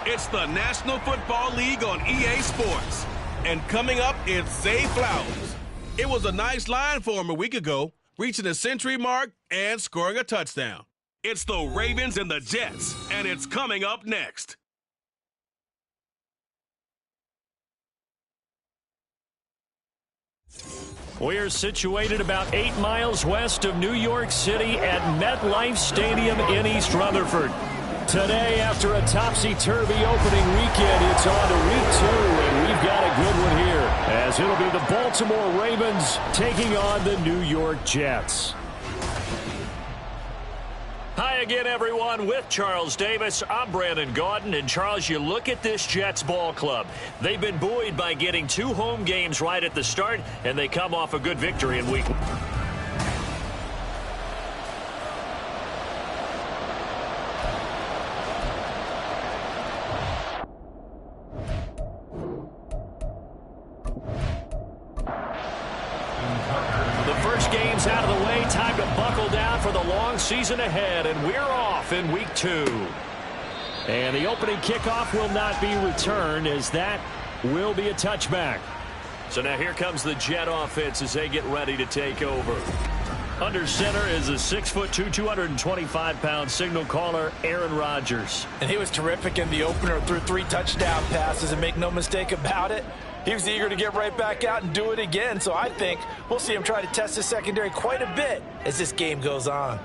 It's the National Football League on EA Sports. And coming up is Zay Flowers. It was a nice line for him a week ago, reaching the century mark and scoring a touchdown. It's the Ravens and the Jets, and it's coming up next. We're situated about 8 miles west of New York City at MetLife Stadium in East Rutherford. Today, after a topsy-turvy opening weekend, it's on to week 2, and we've got a good one here, as it'll be the Baltimore Ravens taking on the New York Jets. Hi again, everyone. With Charles Davis, I'm Brandon Gaudin. And, Charles, you look at this Jets ball club. They've been buoyed by getting 2 home games right at the start, and they come off a good victory in week 1. Game's out of the way. Time to buckle down for the long season ahead, and we're off in week 2. And the opening kickoff will not be returned, as that will be a touchback. So now here comes the Jet offense as they get ready to take over. Under center is a 6'2", 225-pound signal caller, Aaron Rodgers. And he was terrific in the opener, threw 3 touchdown passes, and make no mistake about it, he was eager to get right back out and do it again. So I think we'll see him try to test his secondary quite a bit as this game goes on.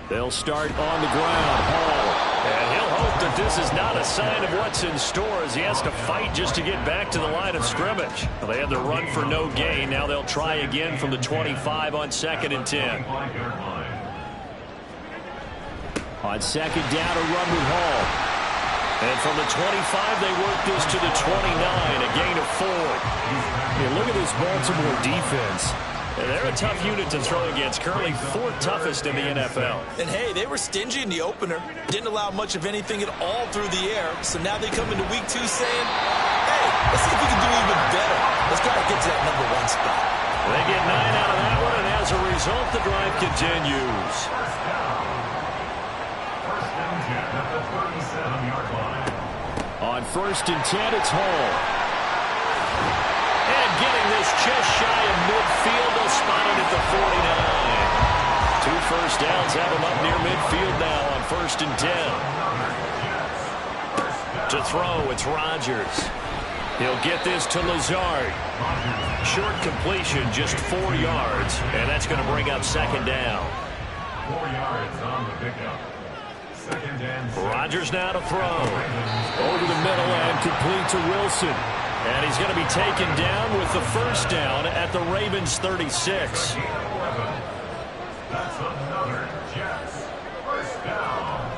They'll start on the ground. Hall. And he'll hope that this is not a sign of what's in store, as he has to fight just to get back to the line of scrimmage. Well, they had the run for no gain. Now they'll try again from the 25 on 2nd and 10. On 2nd down, a run with Hall. And from the 25, they work this to the 29, a gain of 4. Hey, look at this Baltimore defense. And they're a tough unit to throw against, currently 4th toughest in the NFL. And, hey, they were stingy in the opener, didn't allow much of anything at all through the air. So now they come into week 2 saying, hey, let's see if we can do even better. Let's try to get to that #1 spot. They get 9 out of that one, and as a result, the drive continues. On 1st and 10, it's Hall. And getting this just shy of midfield, they'll spot it at the 49. 2 first downs have him up near midfield now on 1st and 10. To throw, it's Rodgers. He'll get this to Lazard. Short completion, just 4 yards, and that's going to bring up 2nd down. 4 yards on the pickup. Rodgers now to throw. Over the middle and complete to Wilson. And he's going to be taken down with the 1st down at the Ravens' 36. That's another Jets 1st down.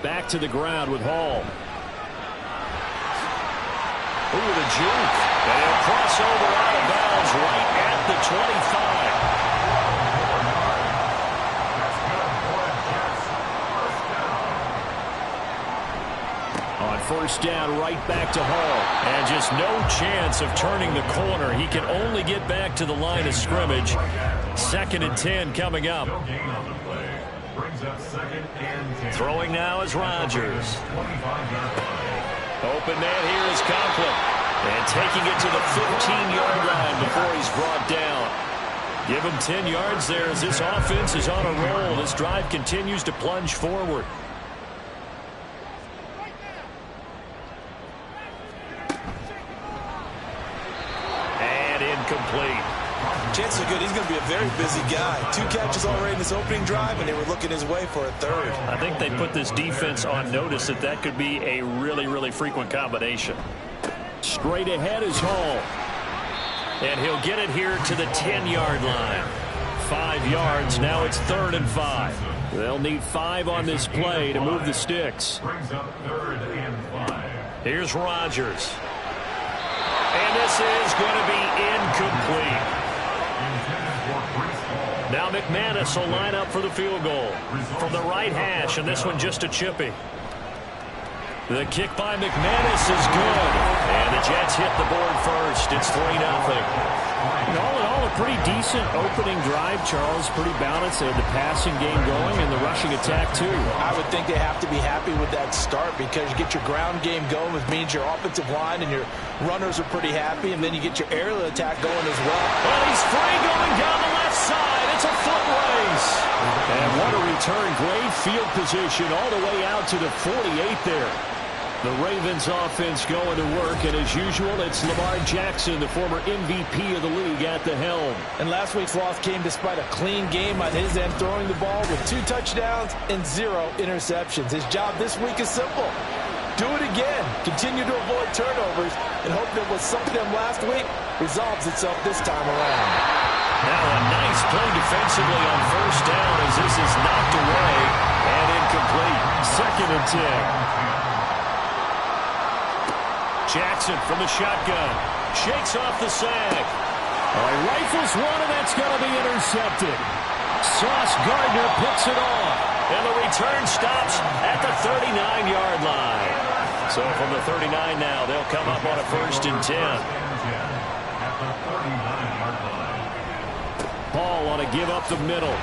Back to the ground with Hall. Ooh, the juke. And he'll cross over out of bounds right at the 25. On 1st down, right back to Hall. And just no chance of turning the corner. He can only get back to the line of scrimmage. 2nd and 10 coming up. Throwing now is Rodgers. Open man here is Conklin. And taking it to the 15-yard line before he's brought down. Give him 10 yards there as this offense is on a roll. This drive continues to plunge forward. Complete. Chances are good he's going to be a very busy guy. 2 catches already in this opening drive, and they were looking his way for a 3rd. I think they put this defense on notice that that could be a really, really frequent combination. Straight ahead is Hall. And he'll get it here to the 10-yard line. 5 yards. Now it's 3rd and 5. They'll need 5 on this play to move the sticks. Brings up 3rd and 5. Here's Rodgers. And this is going to be incomplete. Now McManus will line up for the field goal from the right hash, and this one just a chippy. The kick by McManus is good. And the Jets hit the board first. It's 3-0. All in all, a pretty decent opening drive, Charles. Pretty balanced. They had the passing game going and the rushing attack, too. I would think they have to be happy with that start because you get your ground game going, which means your offensive line and your runners are pretty happy, and then you get your aerial attack going as well. Well, he's free going down the left side. It's a foot race. And what a return. Great field position all the way out to the 48 there. The Ravens offense going to work, and as usual, it's Lamar Jackson, the former MVP of the league, at the helm. And last week's loss came despite a clean game on his end, throwing the ball with 2 touchdowns and 0 interceptions. His job this week is simple. Do it again. Continue to avoid turnovers and hope that what sunk them last week resolves itself this time around. Now a nice play defensively on first down as this is knocked away and incomplete. 2nd and 10. Jackson from the shotgun. Shakes off the sack. Rifles one, and that's going to be intercepted. Sauce Gardner picks it off. And the return stops at the 39-yard line. So from the 39 now, they'll come up on a 1st and 10. At the 39-yard line. Paul on a give up the middle.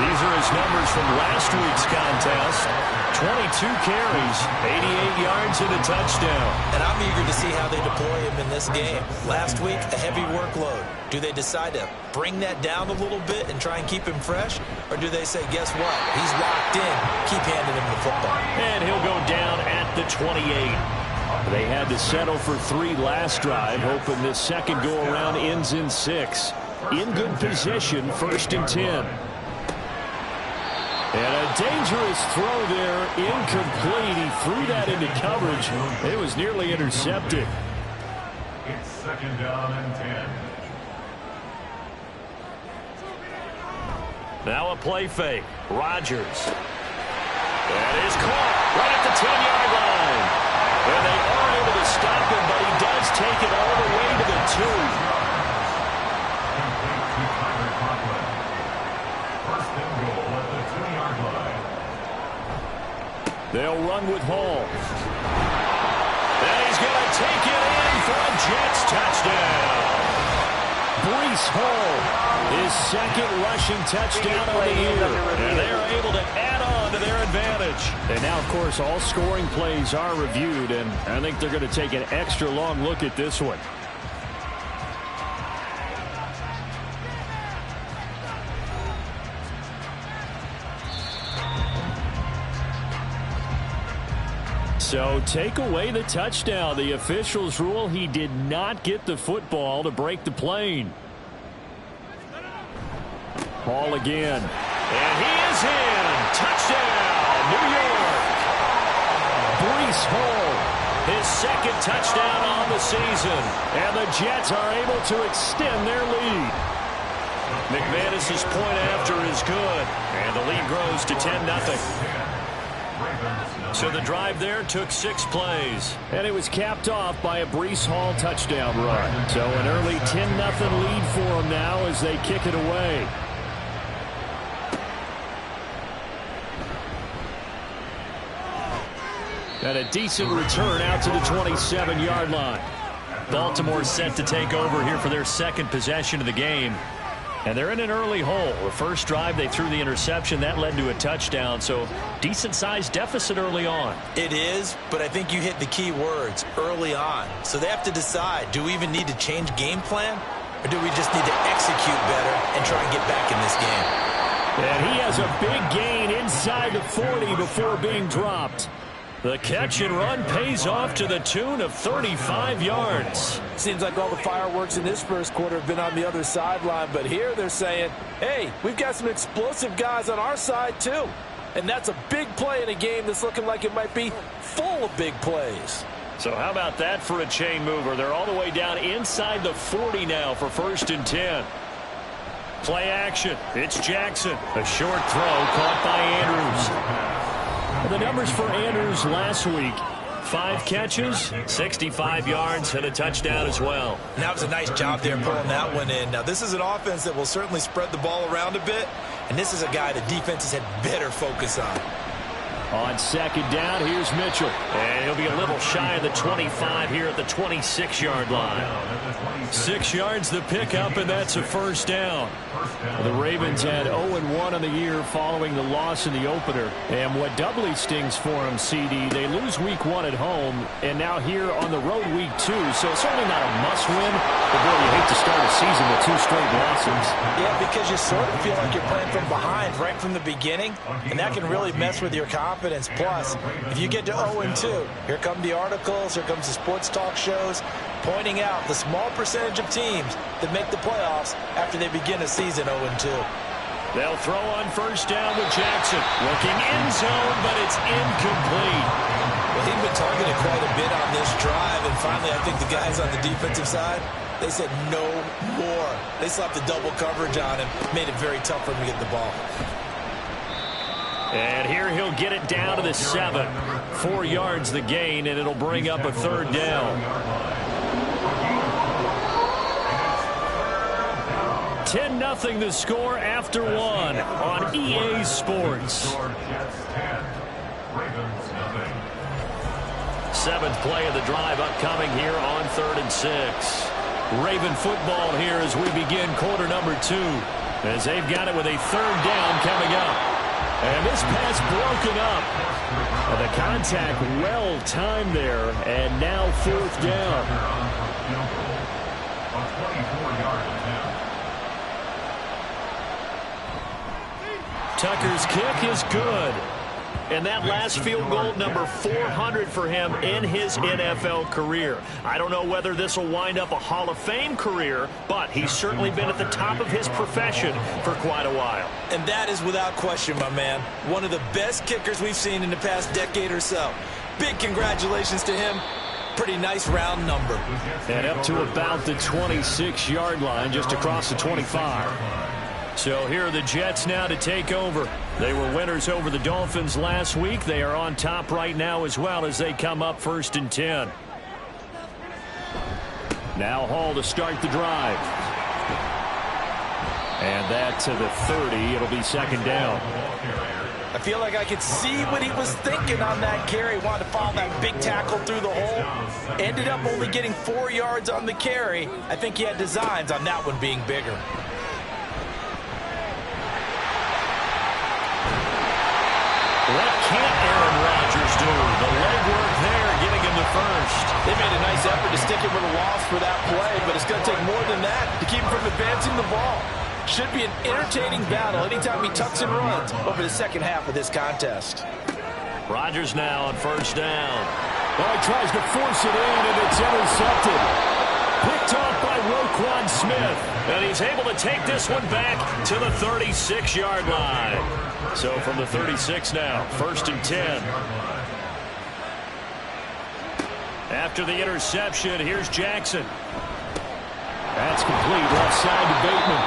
These are his numbers from last week's contest. 22 carries, 88 yards, and a touchdown. And I'm eager to see how they deploy him in this game. Last week, a heavy workload. Do they decide to bring that down a little bit and try and keep him fresh? Or do they say, guess what? He's locked in. Keep handing him the football. And he'll go down at the 28. They had to settle for 3 last drive, hoping this second go-around ends in 6. In good position, 1st and 10. And a dangerous throw there, incomplete. He threw that into coverage. It was nearly intercepted. It's 2nd down and 10. Now a play fake. Rodgers. That is caught right at the 10-yard line. And they are able to stop him, but he does take it all the way to the 2. They'll run with Hall. And he's going to take it in for a Jets touchdown. Breece Hall, his 2nd rushing touchdown of the year. And they're able to add on to their advantage. And now, of course, all scoring plays are reviewed, and I think they're going to take an extra long look at this one. So take away the touchdown. The officials rule he did not get the football to break the plane. Hall again. And he is in. Touchdown, New York. Breece Hall, his 2nd touchdown on the season. And the Jets are able to extend their lead. McManus's point after is good. And the lead grows to 10-0. So the drive there took 6 plays. And it was capped off by a Breece Hall touchdown run. So an early 10-0 lead for them now as they kick it away. And a decent return out to the 27-yard line. Baltimore set to take over here for their 2nd possession of the game. And they're in an early hole. The first drive, they threw the interception. That led to a touchdown. So decent-sized deficit early on. It is, but I think you hit the key words, early on. So they have to decide, do we even need to change game plan? Or do we just need to execute better and try and get back in this game? And he has a big gain inside the 40 before being dropped. The catch and run pays off to the tune of 35 yards. Seems like all the fireworks in this first quarter have been on the other sideline, but here they're saying, hey, we've got some explosive guys on our side too. And that's a big play in a game that's looking like it might be full of big plays. So how about that for a chain mover? They're all the way down inside the 40 now for 1st and 10. Play action. It's Jackson. A short throw caught by Andrews. The numbers for Andrews last week, 5 catches, 65 yards, and a touchdown as well. And that was a nice job there pulling that one in. Now, this is an offense that will certainly spread the ball around a bit, and this is a guy the defenses had better focus on. On second down, here's Mitchell. And he'll be a little shy of the 25 here at the 26-yard line. 6 yards the pickup, and that's a first down. The Ravens had 0-1 on the year following the loss in the opener. And what doubly stings for them, CD, they lose week 1 at home, and now here on the road week 2. So it's certainly not a must-win, but boy, you hate to start a season with 2 straight losses. Yeah, because you sort of feel like you're playing from behind right from the beginning, and that can really mess with your confidence. Plus, if you get to 0-2, here come the articles, here comes the sports talk shows, pointing out the small percentage of teams that make the playoffs after they begin a season 0-2. They'll throw on first down with Jackson. Looking in zone, but it's incomplete. Well, he'd been targeted quite a bit on this drive, and finally I think the guys on the defensive side, they said no more. They slapped the double coverage on him, made it very tough for him to get the ball. And here he'll get it down to the 7. 4 yards the gain, and it'll bring up a third down. 10-0 the score after 1 on EA Sports. 7th play of the drive upcoming here on 3rd and 6. Raven football here as we begin quarter number 2. As they've got it with a third down coming up. And this pass broken up. And the contact well timed there. And now 4th down. Tucker's kick is good. And that last field goal, number 400 for him in his NFL career. I don't know whether this will wind up a Hall of Fame career, but he's certainly been at the top of his profession for quite a while. And that is without question, my man. One of the best kickers we've seen in the past decade or so. Big congratulations to him. Pretty nice round number. And up to about the 26-yard line, just across the 25. So here are the Jets now to take over. They were winners over the Dolphins last week. They are on top right now as well as they come up 1st and 10. Now Hall to start the drive. And that to the 30. It'll be 2nd down. I feel like I could see what he was thinking on that carry. Wanted to follow that big tackle through the hole. Ended up only getting 4 yards on the carry. I think he had designs on that one being bigger. What can't Aaron Rodgers do? The legwork there, getting him the first. They made a nice effort to stick him with a loss for that play, but it's going to take more than that to keep him from advancing the ball. Should be an entertaining battle anytime he tucks and runs over the second half of this contest. Rodgers now on first down. Well, he tries to force it in, and it's intercepted. Picked off by Roquan Smith. And he's able to take this one back to the 36-yard line. So from the 36 now, 1st and 10. After the interception, here's Jackson. That's complete, left side to Bateman.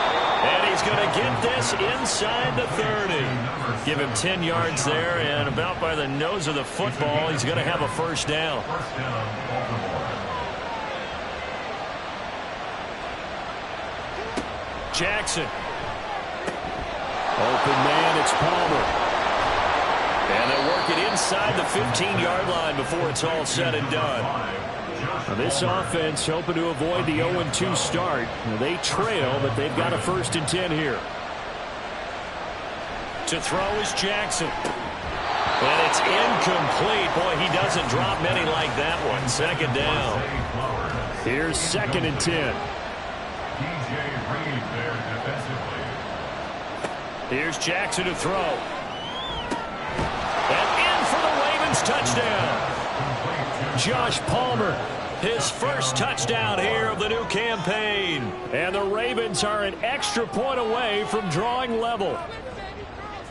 And he's going to get this inside the 30. Give him 10 yards there, and about by the nose of the football, he's going to have a first down. Jackson. Open man, it's Palmer. And they'll work it inside the 15-yard line before it's all said and done. Now this offense hoping to avoid the 0-2 start. Now they trail, but they've got a 1st and 10 here. To throw is Jackson. And it's incomplete. Boy, he doesn't drop many like that one. 2nd down. Here's 2nd and 10. Here's Jackson to throw. And in for the Ravens touchdown. Josh Palmer, his first touchdown here of the new campaign. And the Ravens are an extra point away from drawing level.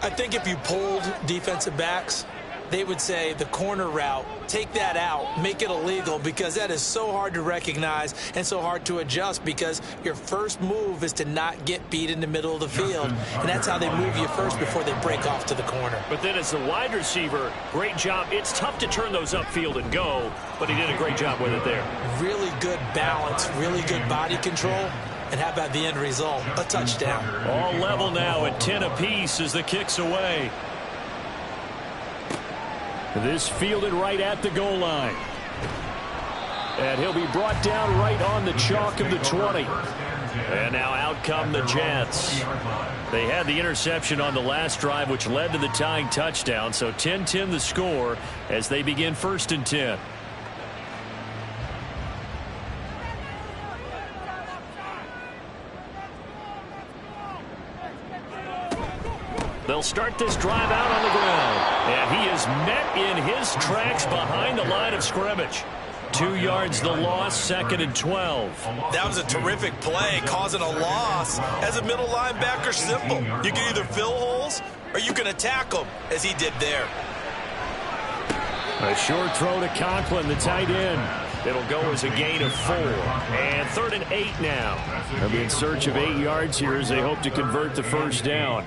I think if you polled defensive backs, they would say the corner route, take that out, make it illegal, because that is so hard to recognize and so hard to adjust, because your first move is to not get beat in the middle of the field, and that's how they move you first before they break off to the corner. But then as the wide receiver, great job. It's tough to turn those upfield and go, but he did a great job with it there. Really good balance, really good body control. And how about the end result? A touchdown. All level now at 10 apiece as the kick's away. This fielded right at the goal line. And he'll be brought down right on the chalk of the 20. And now out come the Jets. They had the interception on the last drive, which led to the tying touchdown. So 10-10 the score as they begin 1st and 10. They'll start this drive out on the ground. And he is met in his tracks behind the line of scrimmage. 2 yards the loss, 2nd and 12. That was a terrific play, causing a loss. As a middle linebacker, simple. You can either fill holes or you can attack them, as he did there. A short throw to Conklin, the tight end. It'll go as a gain of 4. And 3rd and 8 now. They'll be in search of 8 yards here as they hope to convert the first down.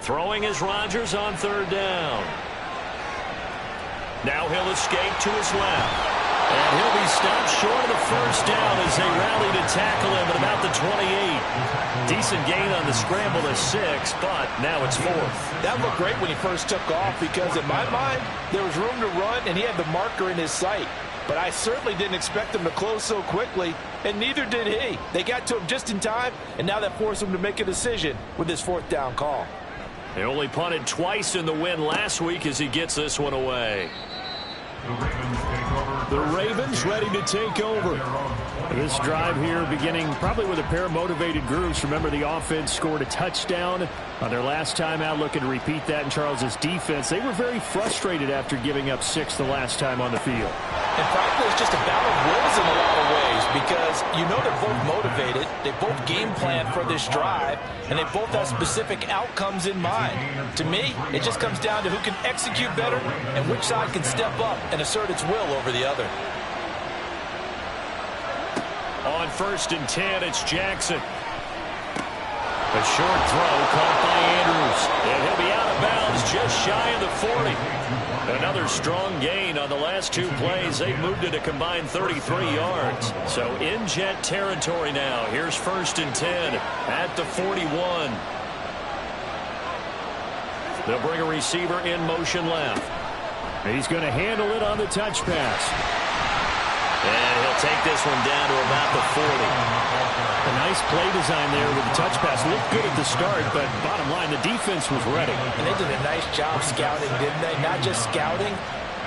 Throwing is Rodgers on 3rd down. Now he'll escape to his left. And he'll be stopped short of the first down as they rally to tackle him at about the 28. Decent gain on the scramble to 6, but now it's 4th. That looked great when he first took off because, in my mind, there was room to run and he had the marker in his sight. But I certainly didn't expect him to close so quickly, and neither did he. They got to him just in time, and now that forced him to make a decision with his 4th down call. They only punted twice in the win last week as he gets this one away. The Ravens ready to take over. This drive here beginning probably with a pair of motivated groups. Remember, the offense scored a touchdown on their last time out, looking to repeat that in Charles's defense. They were very frustrated after giving up 6 the last time on the field. And frankly, it's just a battle of wills in a lot of ways because you know they're both motivated. They both game plan for this drive, and they both have specific outcomes in mind. To me, it just comes down to who can execute better and which side can step up and assert its will over the other. On 1st and 10, it's Jackson. A short throw caught by Andrews. And he'll be out of bounds just shy of the 40. Another strong gain on the last 2 plays. They've moved it a combined 33 yards. So in Jet territory now. Here's 1st and 10 at the 41. They'll bring a receiver in motion left. He's going to handle it on the touch pass. And he'll take this one down to about the 40. A nice play design there with the touch pass. Looked good at the start, but bottom line, the defense was ready. And they did a nice job scouting, didn't they? Not just scouting,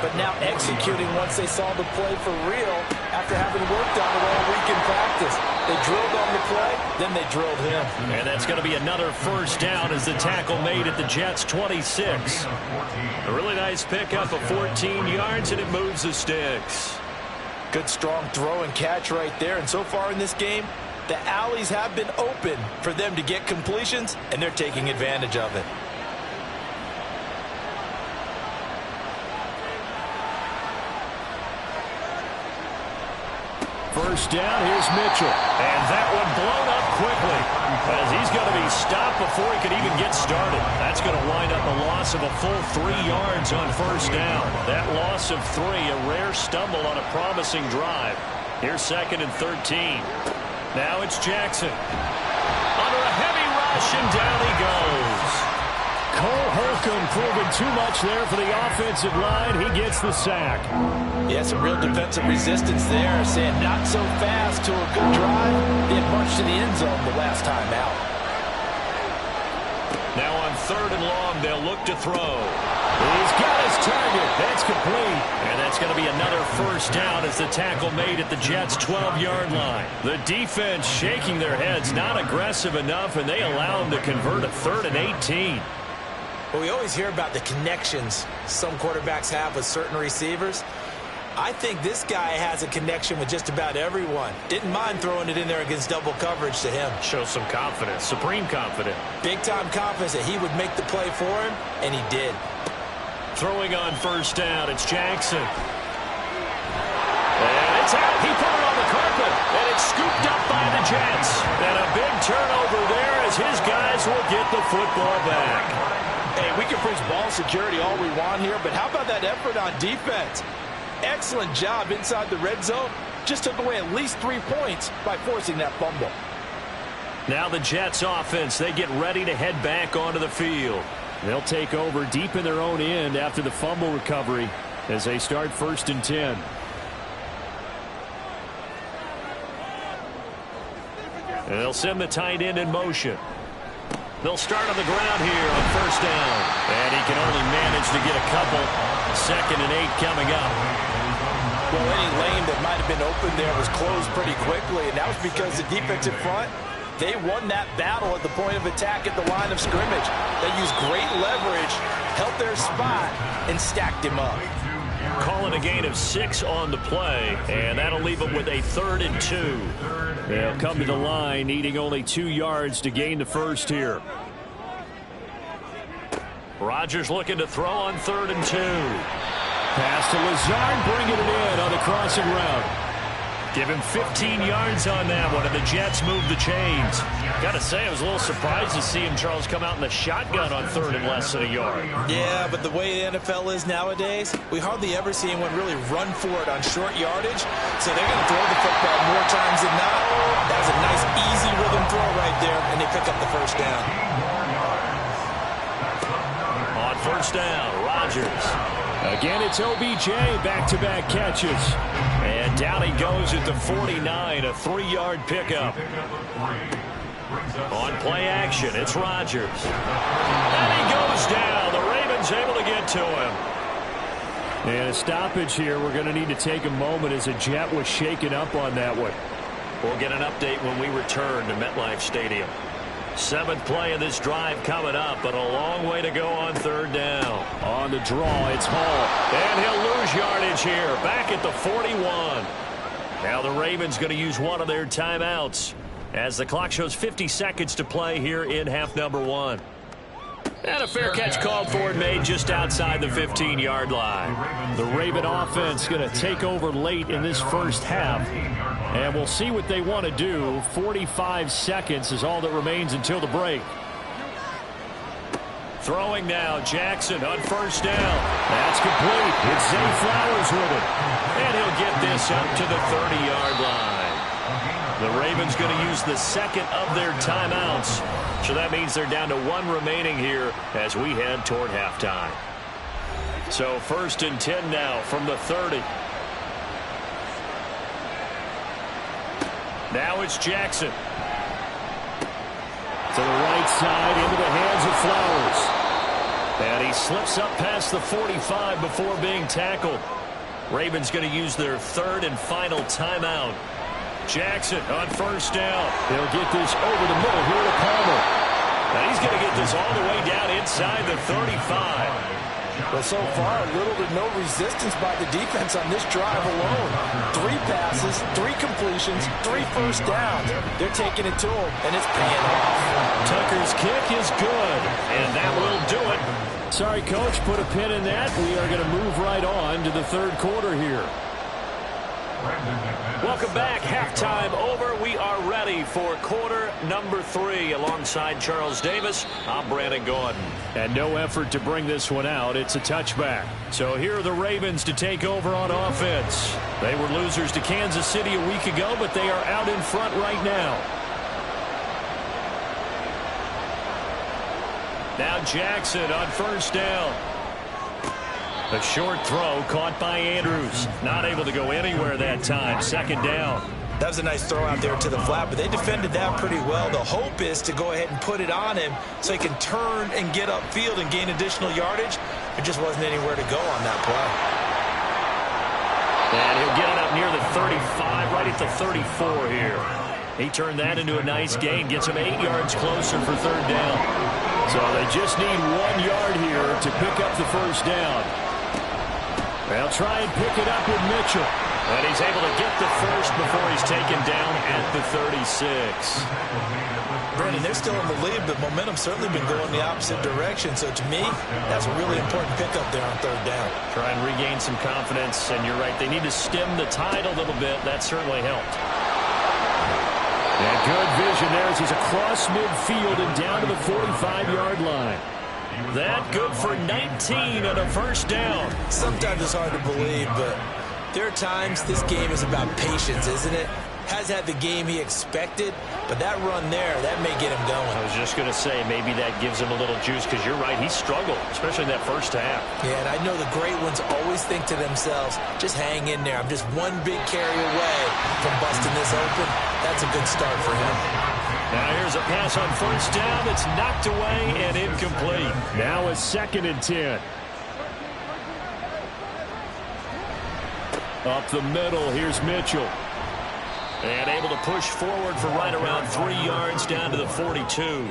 but now executing once they saw the play for real after having worked on it all week in practice. They drilled on the play, then they drilled him. And that's going to be another first down as the tackle made at the Jets' 26. A really nice pickup of 14 yards, and it moves the sticks. Good strong throw and catch right there. And so far in this game, the alleys have been open for them to get completions, and they're taking advantage of it. First down, here's Mitchell. And that one blown up quickly as he's going to be stopped before he could even get started. That's going to wind up a loss of a full 3 yards on first down. That loss of 3, a rare stumble on a promising drive. Here's 2nd and 13. Now it's Jackson. Under a heavy rush, and down he goes. Cole Holcomb proving too much there for the offensive line. He gets the sack. Yeah, some real defensive resistance there, saying not so fast to a good drive. They had marched to the end zone the last time out. Now on 3rd and long, they'll look to throw. He's got his target. That's complete. And that's going to be another first down as the tackle made at the Jets' 12-yard line. The defense shaking their heads, not aggressive enough, and they allow them to convert a 3rd and 18. Well, we always hear about the connections some quarterbacks have with certain receivers. I think this guy has a connection with just about everyone. Didn't mind throwing it in there against double coverage to him. Shows some confidence, supreme confidence. Big-time confidence that he would make the play for him, and he did. Throwing on first down, it's Jackson. And it's out. He put it on the carpet, and it's scooped up by the Jets. And a big turnover there as his guys will get the football back. Hey, we can preach ball security all we want here, but how about that effort on defense? Excellent job inside the red zone. Just took away at least 3 points by forcing that fumble. Now the Jets offense, they get ready to head back onto the field. They'll take over deep in their own end after the fumble recovery as they start 1st and 10. And they'll send the tight end in motion. They'll start on the ground here on 1st down. And he can only manage to get a couple. 2nd and 8 coming up. Well, any lane that might have been open there was closed pretty quickly, and that was because the defensive front, they won that battle at the point of attack at the line of scrimmage. They used great leverage, held their spot, and stacked him up. Calling a gain of 6 on the play, and that'll leave them with a 3rd and 2. They'll come to the line, needing only 2 yards to gain the first here. Rodgers looking to throw on 3rd and 2. Pass to Lazard, bringing it in on the crossing route. Give him 15 yards on that one, and the Jets move the chains. Got to say, I was a little surprised to see him, Charles, come out in the shotgun on 3rd and less than a yard. Yeah, but the way the NFL is nowadays, we hardly ever see anyone really run for it on short yardage. So they're going to throw the football more times than not. That was a nice, easy rhythm throw right there, and they pick up the 1st down. On 1st down, Rodgers. Again, it's OBJ, back-to-back catches. And down he goes at the 49, a 3-yard pickup. On play action, it's Rodgers. And he goes down. The Ravens able to get to him. And a stoppage here. We're going to need to take a moment as a Jet was shaken up on that one. We'll get an update when we return to MetLife Stadium. 7th play of this drive coming up, but a long way to go on 3rd down. On the draw, it's Hall. And he'll lose yardage here, back at the 41. Now the Ravens going to use one of their timeouts as the clock shows 50 seconds to play here in half number 1. And a fair catch called for and made just outside the 15-yard line. The Raven offense going to take over late in this first half. And we'll see what they want to do. 45 seconds is all that remains until the break. Throwing now, Jackson on 1st down. That's complete. It's Zay Flowers with it. And he'll get this up to the 30-yard line. The Ravens going to use the 2nd of their timeouts. So that means they're down to 1 remaining here as we head toward halftime. So 1st and 10 now from the 30. Now it's Jackson. To the right side, into the hands of Flowers. And he slips up past the 45 before being tackled. Ravens going to use their 3rd and final timeout. Jackson on 1st down. He'll get this over the middle here to Palmer. Now he's going to get this all the way down inside the 35. Well, so far, little to no resistance by the defense on this drive alone. 3 passes, 3 completions, 3 first downs. They're taking it to him, and it's paying off. Tucker's kick is good, and that will do it. Sorry, Coach, put a pin in that. We are going to move right on to the 3rd quarter here. Welcome back. Halftime over. We are ready for quarter number 3. Alongside Charles Davis, I'm Brandon Gordon. And no effort to bring this one out. It's a touchback. So here are the Ravens to take over on offense. They were losers to Kansas City a week ago, but they are out in front right now. Now Jackson on 1st down. A short throw caught by Andrews. Not able to go anywhere that time. 2nd down. That was a nice throw out there to the flat, but they defended that pretty well. The hope is to go ahead and put it on him so he can turn and get upfield and gain additional yardage. There just wasn't anywhere to go on that play. And he'll get it up near the 35, right at the 34 here. He turned that into a nice gain. Gets him 8 yards closer for 3rd down. So they just need 1 yard here to pick up the 1st down. They'll try and pick it up with Mitchell. And he's able to get the first before he's taken down at the 36. Brandon, they're still in the lead, but momentum's certainly been going the opposite direction. So to me, that's a really important pickup there on 3rd down. Try and regain some confidence, and you're right. They need to stem the tide a little bit. That certainly helped. And good vision there as he's across midfield and down to the 45-yard line. That good for 19 on a 1st down. Sometimes it's hard to believe, but there are times this game is about patience, isn't it? has had the game he expected, but that run there, that may get him going. I was just going to say, maybe that gives him a little juice, because you're right, he struggled, especially in that first half. Yeah, and I know the great ones always think to themselves, just hang in there. I'm just one big carry away from busting this open. That's a good start for him. Now here's a pass on first down that's knocked away and incomplete. Now a 2nd and 10. Up the middle, here's Mitchell. And able to push forward for right around 3 yards down to the 42.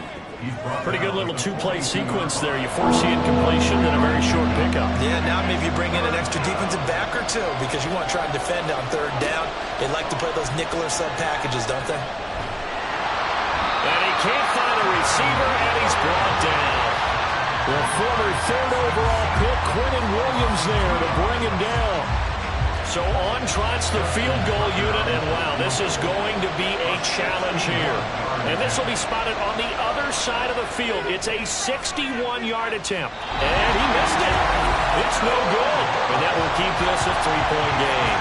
Pretty good little two-play sequence there. You force the incompletion and a very short pickup. Yeah, now maybe you bring in an extra defensive back or two because you want to try and defend on 3rd down. They like to play those nickel or sub packages, don't they? And he can't find a receiver, and he's brought down. The former 3rd overall pick, Quentin Williams there to bring him down. So on trots the field goal unit, and wow, this is going to be a challenge here. And this will be spotted on the other side of the field. It's a 61-yard attempt. And he missed it. It's no good. And that will keep this a 3-point game.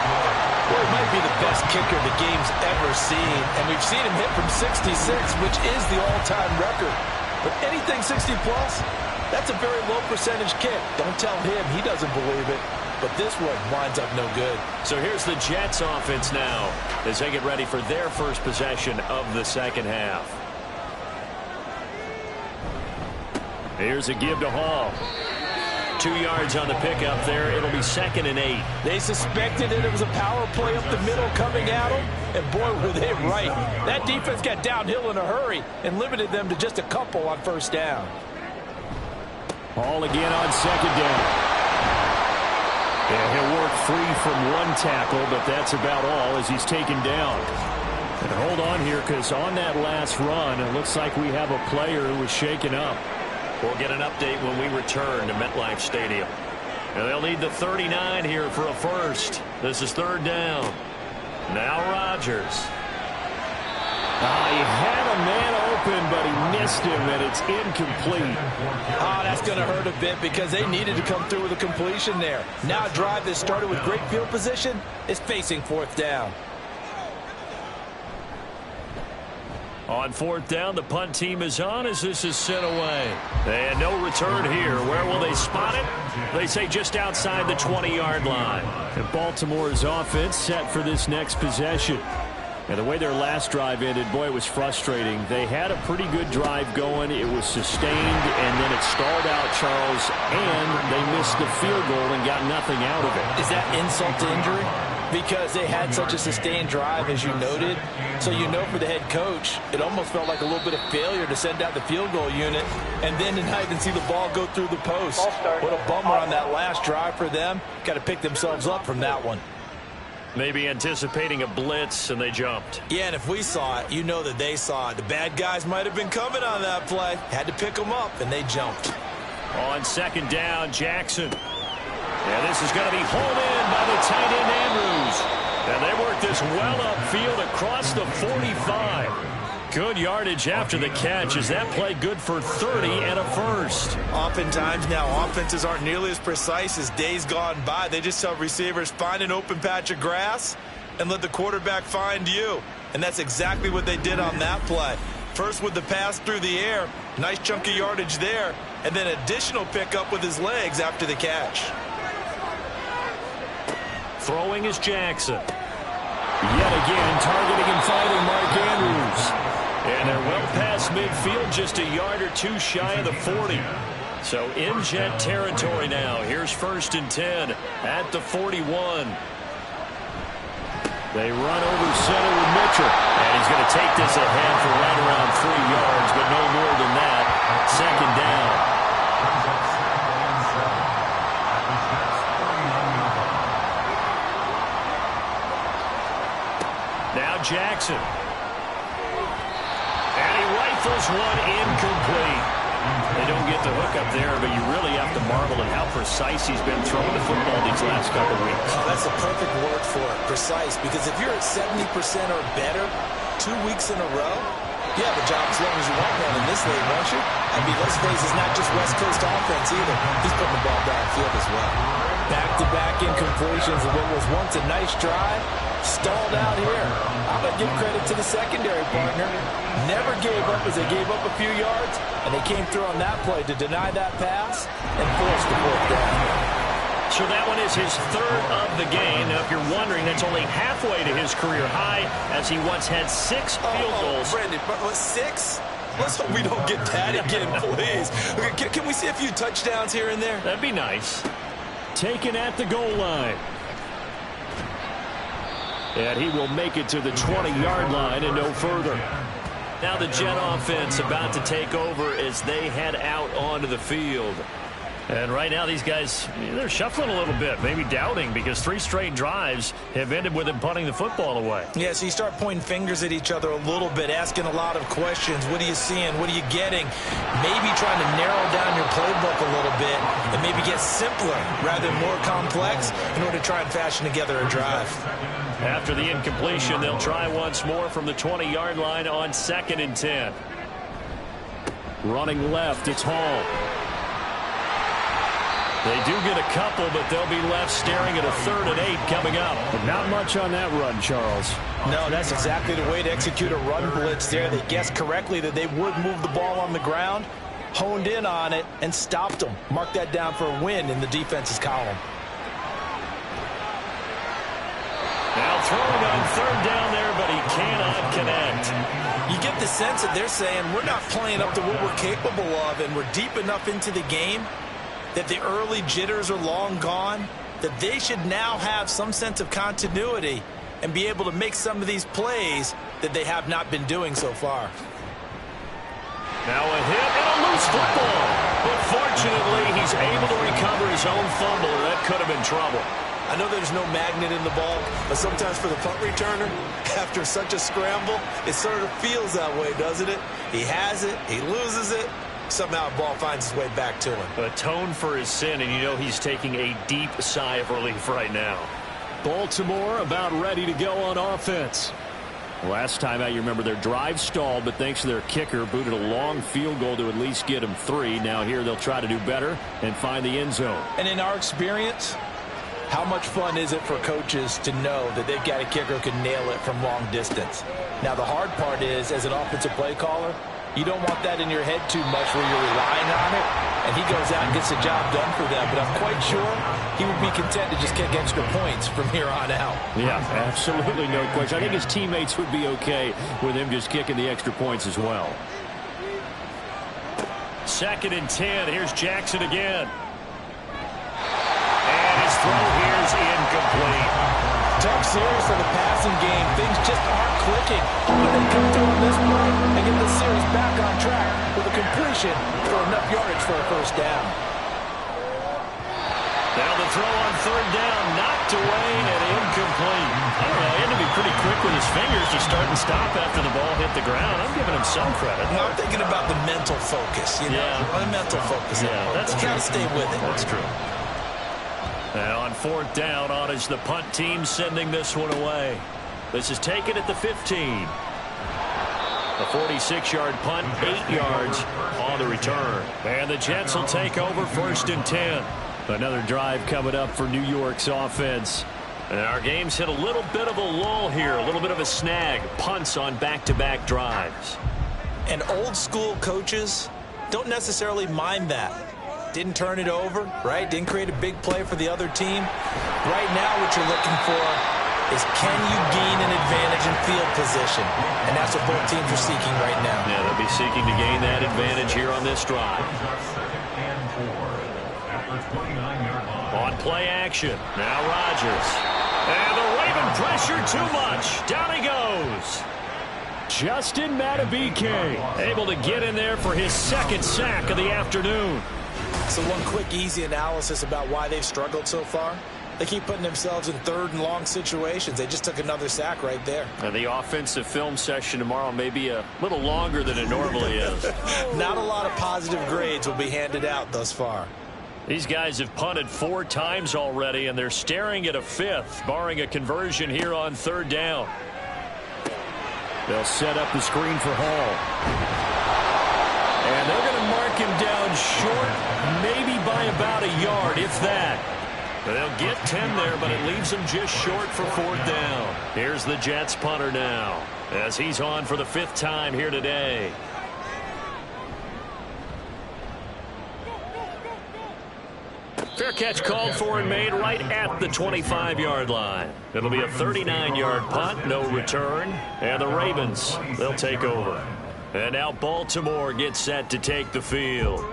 Well, he might be the best kicker the game's ever seen. And we've seen him hit from 66, which is the all-time record. But anything 60-plus, that's a very low percentage kick. Don't tell him he doesn't believe it. But this one winds up no good. So here's the Jets offense now as they get ready for their first possession of the second half. Here's a give to Hall. 2 yards on the pickup there. It'll be 2nd and 8. They suspected that it was a power play up the middle coming at them, and boy, were they right. That defense got downhill in a hurry and limited them to just a couple on 1st down. Hall again on 2nd down. Yeah, he'll work free from 1 tackle, but that's about all as he's taken down. And hold on here, because on that last run, it looks like we have a player who was shaken up. We'll get an update when we return to MetLife Stadium. And they'll need the 39 here for a first. This is 3rd down. Now Rodgers. He had a man open, but he missed him, and it's incomplete. That's going to hurt a bit because they needed to come through with a completion there. Now a drive that started with great field position is facing 4th down. On 4th down, the punt team is on as this is sent away. And no return here. Where will they spot it? They say just outside the 20-yard line. And Baltimore's offense set for this next possession. And the way their last drive ended, boy, it was frustrating. They had a pretty good drive going. It was sustained, and then it stalled out, Charles, and they missed the field goal and got nothing out of it. Is that insult to injury? Because they had such a sustained drive, as you noted. So you know for the head coach, it almost felt like a little bit of failure to send out the field goal unit, and then to not even see the ball go through the post. What a bummer on that last drive for them. Got to pick themselves up from that one. Maybe anticipating a blitz, and they jumped. Yeah, and if we saw it, you know that they saw it. The bad guys might have been coming on that play. Had to pick them up, and they jumped. On 2nd down, Jackson. And this is going to be hauled in by the tight end, Andrews. And they work this well upfield across the 45. Good yardage after the catch. Is that play good for 30 and a first? Oftentimes now, offenses aren't nearly as precise as days gone by. They just tell receivers, find an open patch of grass and let the quarterback find you. And that's exactly what they did on that play. First with the pass through the air, nice chunk of yardage there, and then additional pickup with his legs after the catch. Throwing is Jackson. Yet again, targeting and finding Mark Andrews. And they're well past midfield, just a yard or two shy of the 40. So in Jet territory now. Here's 1st and 10 at the 41. They run over center with Mitchell. And he's going to take this ahead for right around 3 yards, but no more than that. 2nd down. Now Jackson. And he rifles one incomplete. They don't get the hook up there, but you really have to marvel at how precise he's been throwing the football these last couple weeks. Oh, that's the perfect word for it, precise, because if you're at 70% or better 2 weeks in a row, you have a job as long as you want one in this league, won't you? I mean, let's face it, it's not just West Coast offense either. He's putting the ball downfield as well. Back-to-back incompletions of what was once a nice drive, stalled out here. I'm going to give credit to the secondary partner. Never gave up as they gave up a few yards, and they came through on that play to deny that pass and force the fourth down. So that one is his third of the game. Now, if you're wondering, that's only halfway to his career high, as he once had 6 field goals. Brandon, but 6? Let's hope we don't get that again, please. Can we see a few touchdowns here and there? That'd be nice. Taken at the goal line. And he will make it to the 20-yard line and no further. Now the Jet offense about to take over as they head out onto the field. And right now these guys, they're shuffling a little bit, maybe doubting, because 3 straight drives have ended with them punting the football away. Yeah, so you start pointing fingers at each other a little bit, asking a lot of questions. What are you seeing? What are you getting? Maybe trying to narrow down your playbook a little bit and maybe get simpler rather than more complex in order to try and fashion together a drive. After the incompletion, they'll try once more from the 20-yard line on 2nd and 10. Running left, it's Hall. They do get a couple, but they'll be left staring at a 3rd and 8 coming up. But not much on that run, Charles. No, that's exactly the way to execute a run blitz there. They guessed correctly that they would move the ball on the ground, honed in on it, and stopped them. Mark that down for a win in the defense's column. Now throwing on 3rd down there, but he cannot connect. You get the sense that they're saying we're not playing up to what we're capable of, and we're deep enough into the game that the early jitters are long gone, that they should now have some sense of continuity and be able to make some of these plays that they have not been doing so far. Now a hit and a loose football. But fortunately, he's able to recover his own fumble, or that could have been trouble. I know there's no magnet in the ball, but sometimes for the punt returner, after such a scramble, it sort of feels that way, doesn't it? He has it, he loses it, somehow the ball finds its way back to him. Atone for his sin, and you know he's taking a deep sigh of relief right now. Baltimore about ready to go on offense. Last time out, you remember their drive stalled, but thanks to their kicker, booted a long field goal to at least get them 3. Now here they'll try to do better and find the end zone. And in our experience, how much fun is it for coaches to know that they've got a kicker who can nail it from long distance? Now the hard part is, as an offensive play caller, you don't want that in your head too much where you're relying on it, and he goes out and gets the job done for them. But I'm quite sure he would be content to just kick extra points from here on out. Yeah, absolutely no question. I think his teammates would be okay with him just kicking the extra points as well. 2nd and 10. Here's Jackson again. And his throw here is incomplete. Tough series for the passing game. Things just aren't clicking. But they come through on this play and get the series back on track with a completion for enough yardage for a first down. Now the throw on 3rd down, knocked away and incomplete. I don't know, he had to be pretty quick with his fingers to start and stop after the ball hit the ground. I'm giving him some credit. No, I'm thinking about the mental focus, you know? Yeah. The mental focus. Yeah, that's you true. got to stay with it. That's true. Now on 4th down, on is the punt team sending this one away. This is taken at the 15. A 46-yard punt, 8 yards on the return. And the Jets will take over 1st and 10. Another drive coming up for New York's offense. And our game's hit a little bit of a lull here, a little bit of a snag. Punts on back-to-back drives. And old school coaches don't necessarily mind that. Didn't turn it over, right? Didn't create a big play for the other team. Right now what you're looking for is, can you gain an advantage in field position? And that's what both teams are seeking right now. Yeah, they'll be seeking to gain that advantage here on this drive. On play action. Now Rodgers. And the Raven pressure too much. Down he goes. Justin Madubuike able to get in there for his 2nd sack of the afternoon. So one quick, easy analysis about why they've struggled so far. They keep putting themselves in 3rd and long situations. They just took another sack right there. And the offensive film session tomorrow may be a little longer than it normally is. Not a lot of positive grades will be handed out thus far. These guys have punted 4 times already, and they're staring at a 5th, barring a conversion here on 3rd down. They'll set up the screen for Hall. And they're going to mark him down short, maybe by about a yard, if that. They'll get 10 there, but it leaves them just short for 4th down. Here's the Jets punter now, as he's on for the 5th time here today. Fair catch called for and made right at the 25-yard line. It'll be a 39-yard punt, no return. And the Ravens, they'll take over. And now Baltimore gets set to take the field.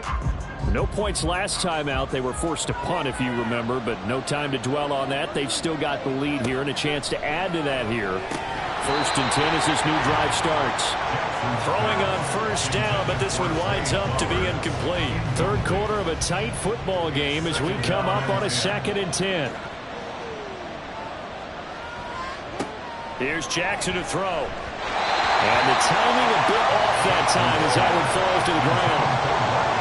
No points last time out. They were forced to punt, if you remember, but no time to dwell on that. They've still got the lead here and a chance to add to that here. 1st and 10 as this new drive starts. Throwing on 1st down, but this one winds up to be incomplete. 3rd quarter of a tight football game as we come up on a 2nd and 10. Here's Jackson to throw. And the timing a bit off that time as that one falls to the ground.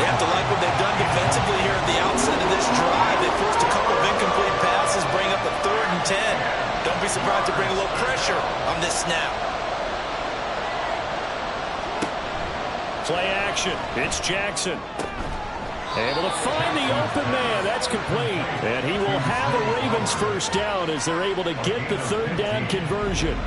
They have to like what they've done defensively here at the outset of this drive. They forced a couple of incomplete passes, bring up a 3rd and 10. Don't be surprised to bring a little pressure on this snap. Play action. It's Jackson. Able to find the open man. That's complete. And he will have a Ravens 1st down as they're able to get the 3rd down conversion.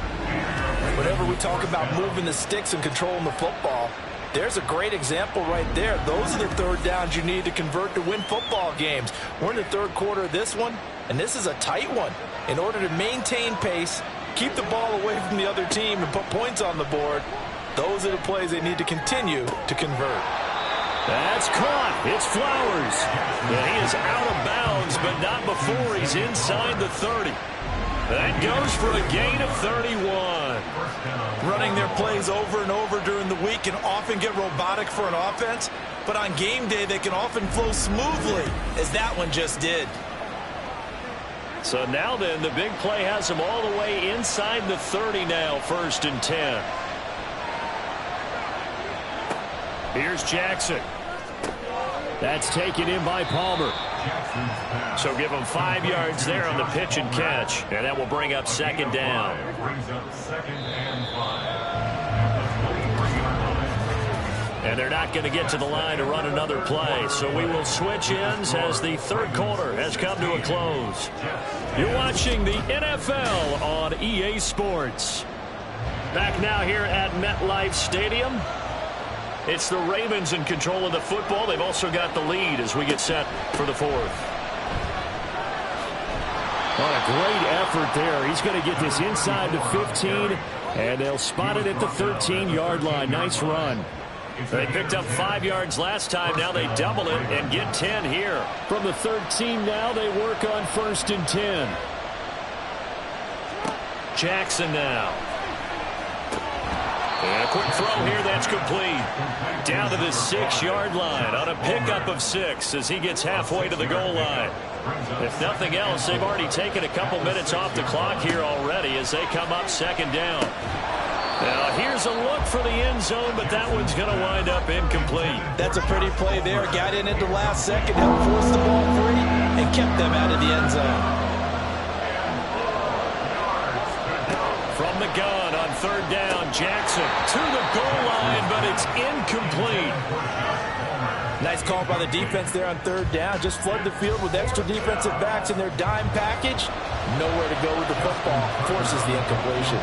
Whenever we talk about moving the sticks and controlling the football, there's a great example right there. Those are the 3rd downs you need to convert to win football games. We're in the 3rd quarter of this one, and this is a tight one. In order to maintain pace, keep the ball away from the other team, and put points on the board, those are the plays they need to continue to convert. That's caught. It's Flowers. And he is out of bounds, but not before he's inside the 30. That goes for a gain of 31. Running their plays over and over during the week can often get robotic for an offense, but on game day they can often flow smoothly, as that one just did. So now then, the big play has him all the way inside the 30 now, 1st and 10. Here's Jackson. That's taken in by Palmer. So give him 5 yards there on the pitch and catch. And that will bring up 2nd down. And they're not going to get to the line to run another play. So we will switch ends as the 3rd quarter has come to a close. You're watching the NFL on EA Sports. Back now here at MetLife Stadium. It's the Ravens in control of the football. They've also got the lead as we get set for the 4th. What a great effort there. He's going to get this inside the 15, and they'll spot it at the 13-yard line. Nice run. They picked up 5 yards last time. Now they double it and get 10 here. From the 13 now, they work on 1st and 10. Jackson now. And a quick throw here that's complete. Down to the 6-yard line on a pickup of 6 as he gets halfway to the goal line. If nothing else, they've already taken a couple minutes off the clock here already as they come up 2nd down. Now here's a look for the end zone, but that one's going to wind up incomplete. That's a pretty play there. Got in at the last second, helped force the ball free, and kept them out of the end zone. From the gun on 3rd down, Jackson to the goal line, but it's incomplete. Nice call by the defense there on 3rd down. Just flood the field with extra defensive backs in their dime package. Nowhere to go with the football. Forces the incompletion.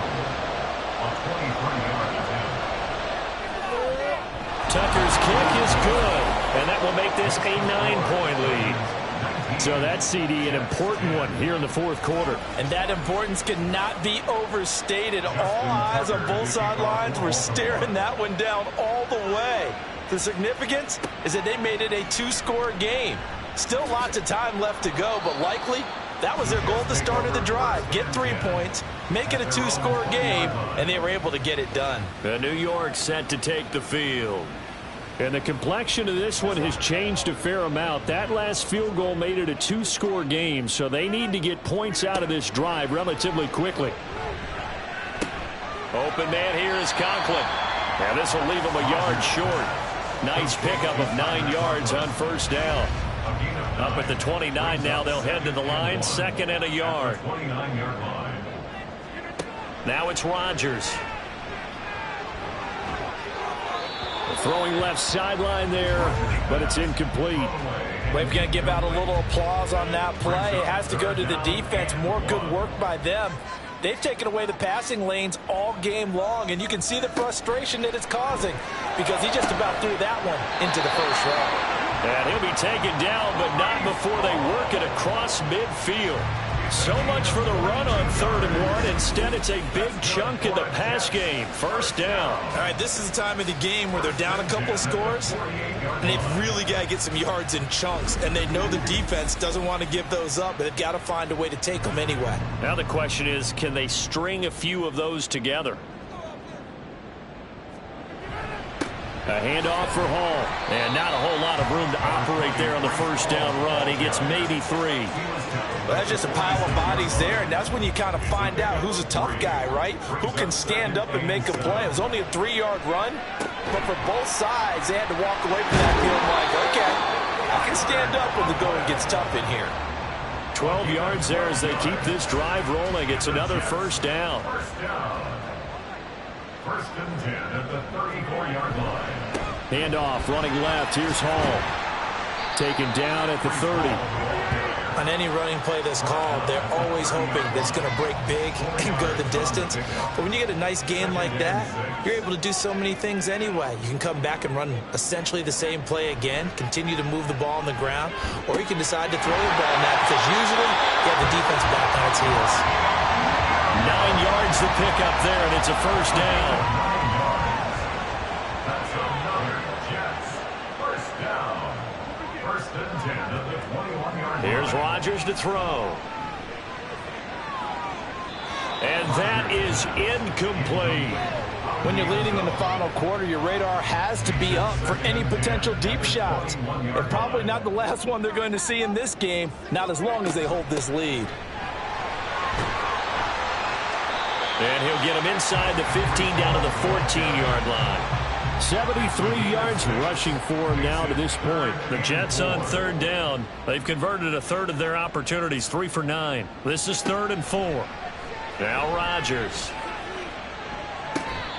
Tucker's kick is good, and that will make this a 9-point lead. So that CD, an important one here in the 4th quarter. And that importance cannot be overstated. All eyes on both sidelines were staring that one down all the way. The significance is that they made it a 2-score game. Still lots of time left to go, but likely that was their goal at the start of the drive. Get 3 points, make it a 2-score game, and they were able to get it done. The New York set to take the field. And the complexion of this one has changed a fair amount. That last field goal made it a 2-score game, so they need to get points out of this drive relatively quickly. Open man here is Conklin. Now this will leave him a yard short. Nice pickup of 9 yards on 1st down. Up at the 29 now, they'll head to the line, 2nd and a yard. Now it's Rodgers. Throwing left sideline there, but it's incomplete. We're going to give out a little applause on that play. It has to go to the defense. More good work by them. They've taken away the passing lanes all game long, and you can see the frustration that it's causing because he just about threw that one into the first row. And he'll be taken down, but not before they work it across midfield. So much for the run on 3rd and 1. Instead, it's a big chunk in the pass game. First down. All right, this is the time of the game where they're down a couple of scores, and they've really got to get some yards in chunks, and they know the defense doesn't want to give those up, but they've got to find a way to take them anyway. Now the question is, can they string a few of those together? A handoff for Hall. And not a whole lot of room to operate there on the first down run. He gets maybe 3. Well, that's just a pile of bodies there, and that's when you kind of find out who's a tough guy, right? Who can stand up and make a play. It was only a 3-yard run, but for both sides, they had to walk away from that field like, okay, I can stand up when the going gets tough in here. 12 yards there as they keep this drive rolling. It's another first down. First and 10 at the 34-yard line. Handoff, running left. Here's Hall. Taken down at the 30. On any running play that's called, they're always hoping that it's going to break big and go the distance. But when you get a nice gain like that, you're able to do so many things anyway. You can come back and run essentially the same play again, continue to move the ball on the ground, or you can decide to throw the ball now because usually you have the defense back on its heels. 9 yards to pick up there, and it's a first down. That's another Jets. First down. First and 10 at the 21-yard line. Here's Rodgers to throw. And that is incomplete. When you're leading in the final quarter, your radar has to be up for any potential deep shots. And probably not the last one they're going to see in this game, not as long as they hold this lead. And he'll get him inside the 15 down to the 14-yard line. 73 yards rushing for him now to this point. The Jets on 3rd down. They've converted a third of their opportunities, 3 for 9. This is 3rd and 4. Now Rodgers.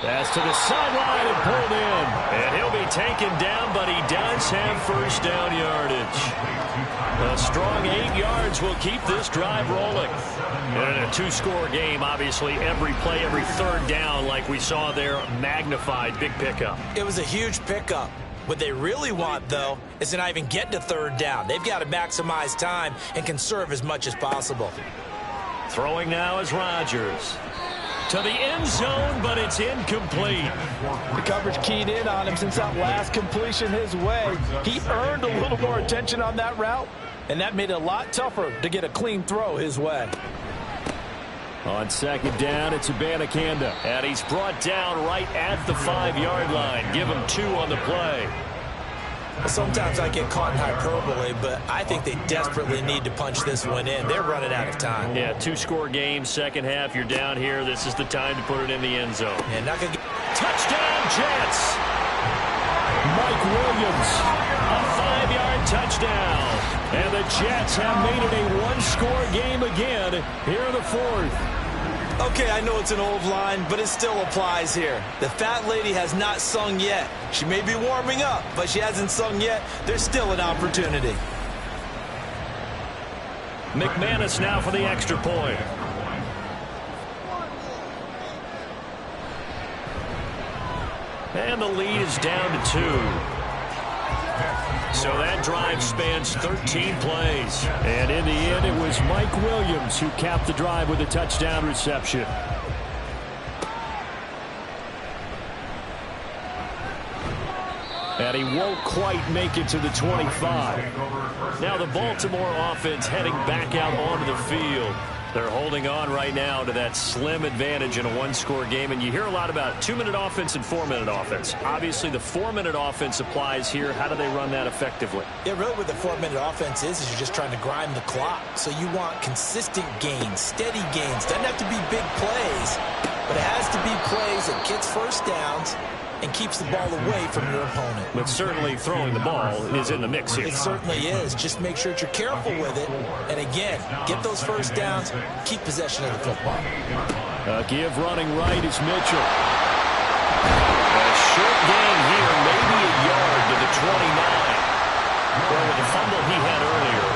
Pass to the sideline and pulled in. And he'll be taken down, but he does have first down yardage. A strong 8 yards will keep this drive rolling. And in a 2-score game, obviously, every play, every 3rd down, like we saw there, magnified. Big pickup. It was a huge pickup. What they really want, though, is to not even get to 3rd down. They've got to maximize time and conserve as much as possible. Throwing now is Rodgers. To the end zone, but it's incomplete. The coverage keyed in on him since that last completion his way. He earned a little more attention on that route, and that made it a lot tougher to get a clean throw his way. On 2nd down, it's Abanikanda. And he's brought down right at the 5-yard line. Give him 2 on the play. Sometimes I get caught in hyperbole, but I think they desperately need to punch this one in. They're running out of time. Yeah, 2-score game, second half, you're down here. This is the time to put it in the end zone. And not gonna get... Touchdown, Jets! Mike Williams, a 5-yard touchdown. And the Jets have made it a 1-score game again here in the 4th. Okay, I know it's an old line, but it still applies here. The fat lady has not sung yet. She may be warming up, but she hasn't sung yet. There's still an opportunity. McManus now for the extra point. And the lead is down to 2. So that drive spans 13 plays. And in the end, it was Mike Williams who capped the drive with a touchdown reception. And he won't quite make it to the 25. Now the Baltimore offense heading back out onto the field. They're holding on right now to that slim advantage in a 1-score game. And you hear a lot about 2-minute offense and 4-minute offense. Obviously, the 4-minute offense applies here. How do they run that effectively? Yeah, really what the 4-minute offense is you're just trying to grind the clock. So you want consistent gains, steady gains. Doesn't have to be big plays, but it has to be plays that gets first downs and keeps the ball away from your opponent. But certainly throwing the ball is in the mix here. It certainly is. Just make sure that you're careful with it. And again, get those first downs, keep possession of the football. Give running right is Mitchell. A short gain here, maybe a yard to the 29. Well, with the fumble he had earlier,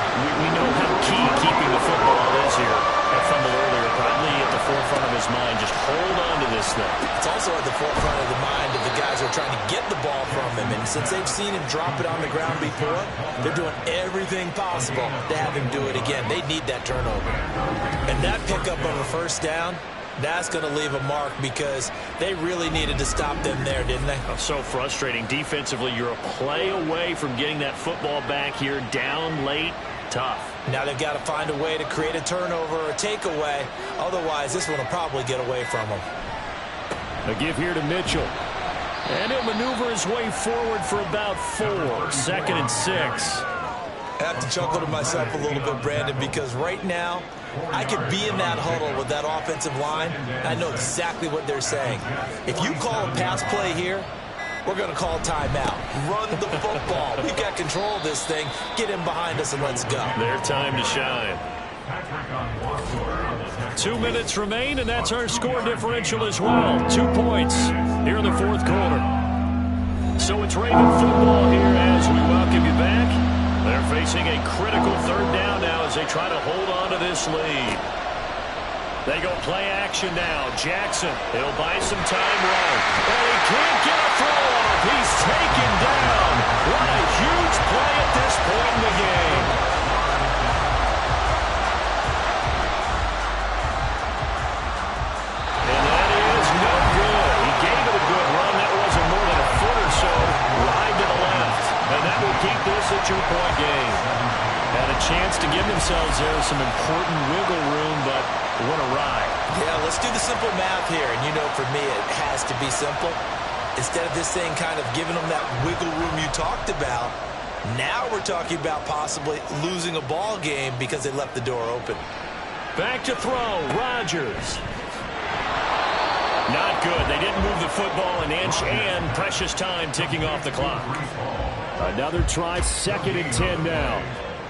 we know how key keeping the football is here. That fumble earlier probably at the forefront of his mind. Just hold on to this thing. It's also at the forefront of the mind of the guys who are trying to get the ball from him. And since they've seen him drop it on the ground before, they're doing everything possible to have him do it again. They need that turnover. And that pickup of a first down, that's going to leave a mark because they really needed to stop them there, didn't they? Oh, so frustrating. Defensively, you're a play away from getting that football back here down late. Tough. Now they've got to find a way to create a turnover or a takeaway. Otherwise, this one will probably get away from them. A give here to Mitchell. And he'll maneuver his way forward for about 4. 2nd and 6. I have to chuckle to myself a little bit, Brandon, because right now, I could be in that huddle with that offensive line, and I know exactly what they're saying. If you call a pass play here, we're going to call timeout. Run the football. We've got control of this thing. Get him behind us and let's go. Their time to shine. 2 minutes remain, and that's our score differential as well. 2 points here in the 4th quarter. So it's Raven football here as we welcome you back. They're facing a critical 3rd down now as they try to hold on to this lead. They go play action now. Jackson, he'll buy some time right. And he can't get a throw off. He's taken down. What a huge play at this point in the game. And that is no good. He gave it a good run. That wasn't more than a foot or so wide to the left. And that will keep this a 2-point game. Had a chance to give themselves there some important wiggle room, but what a ride. Yeah, let's do the simple math here. And you know, for me, it has to be simple. Instead of this thing kind of giving them that wiggle room you talked about, now we're talking about possibly losing a ball game because they left the door open. Back to throw, Rodgers. Not good. They didn't move the football an inch, and precious time ticking off the clock. Another try, 2nd and 10 now.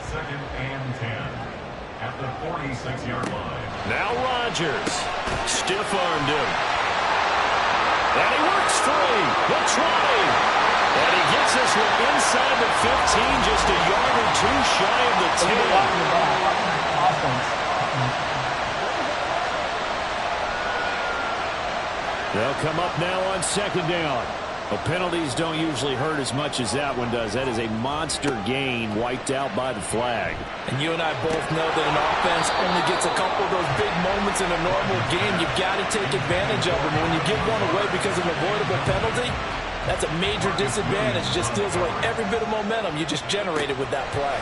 2nd and 10 at the 46-yard line. Now Rodgers. Stiff-armed him. And he works free. He'll try. And he gets this one inside the 15, just a yard or 2 shy of the 10. They'll come up now on 2nd down. Well, penalties don't usually hurt as much as that one does. That is a monster gain wiped out by the flag. And you and I both know that an offense only gets a couple of those big moments in a normal game. You've got to take advantage of them. When you give one away because of an avoidable penalty, that's a major disadvantage. Just steals away every bit of momentum you just generated with that play.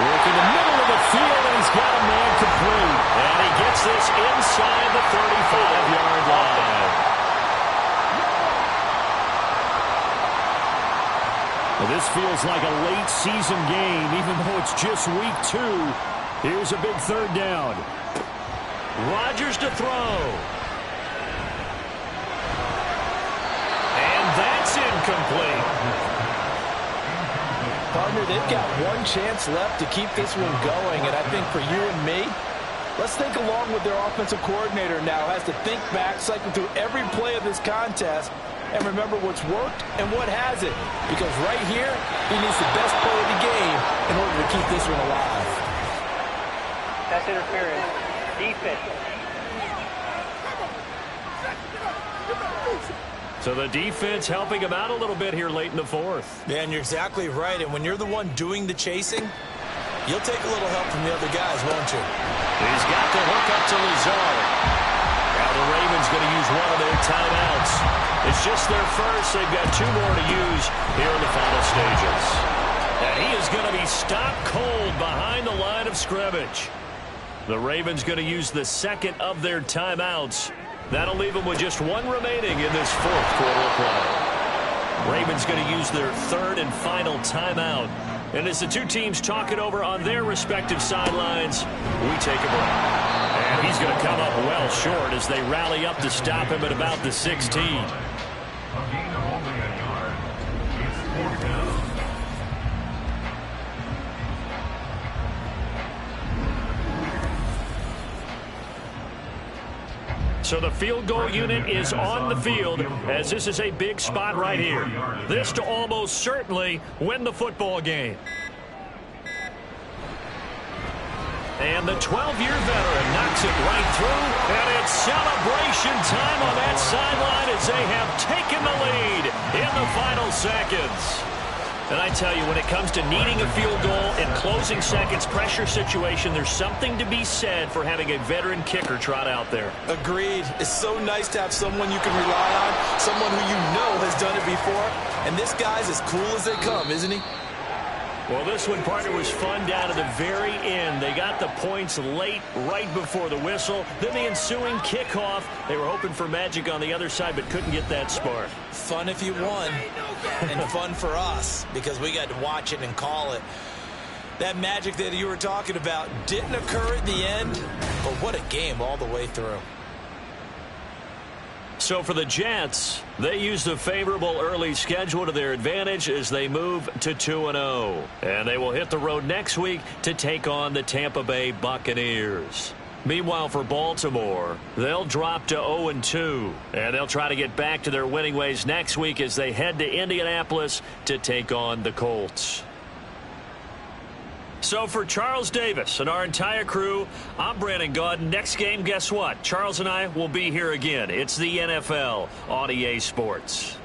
Work in the middle of the field, and he's got a man complete. And he gets this inside the 35-yard line. Well, this feels like a late season game, even though it's just week 2. Here's a big 3rd down. Rodgers to throw. And that's incomplete. Partner, they've got one chance left to keep this one going, and I think for you and me, let's think along with their offensive coordinator now. Has to think back, cycle through every play of this contest, and remember what's worked and what hasn't. Because right here, he needs the best play of the game in order to keep this one alive. That's interference. Defense. So the defense helping him out a little bit here late in the 4th. Yeah, and you're exactly right. And when you're the one doing the chasing, you'll take a little help from the other guys, won't you? He's got the hook up to Lazard. Now the Ravens going to use one of their timeouts. It's just their first. They've got 2 more to use here in the final stages. And he is going to be stopped cold behind the line of scrimmage. The Ravens going to use the 2nd of their timeouts. That'll leave them with just 1 remaining in this 4th quarter of play. Ravens going to use their 3rd and final timeout. And as the 2 teams talk it over on their respective sidelines, we take a break. And he's going to come up well short as they rally up to stop him at about the 16. A gain of only a yard. It's 4th down. So the field goal unit is on the field as this is a big spot right here. This to almost certainly win the football game. And the 12-year veteran knocks it right through, and it's celebration time on that sideline as they have taken the lead in the final seconds. And I tell you, when it comes to needing a field goal in closing seconds pressure situation, there's something to be said for having a veteran kicker trot out there. Agreed. It's so nice to have someone you can rely on, someone who you know has done it before. And this guy's as cool as they come, isn't he? Well, this one, partner, was fun down to the very end. They got the points late, right before the whistle. Then the ensuing kickoff. They were hoping for magic on the other side, but couldn't get that spark. Fun if you won, and fun for us, because we got to watch it and call it. That magic that you were talking about didn't occur at the end, but what a game all the way through. So for the Jets, they use the favorable early schedule to their advantage as they move to 2-0. And they will hit the road next week to take on the Tampa Bay Buccaneers. Meanwhile, for Baltimore, they'll drop to 0-2. And they'll try to get back to their winning ways next week as they head to Indianapolis to take on the Colts. So for Charles Davis and our entire crew, I'm Brandon Gaudin. Next game, guess what? Charles and I will be here again. It's the NFL on EA Sports.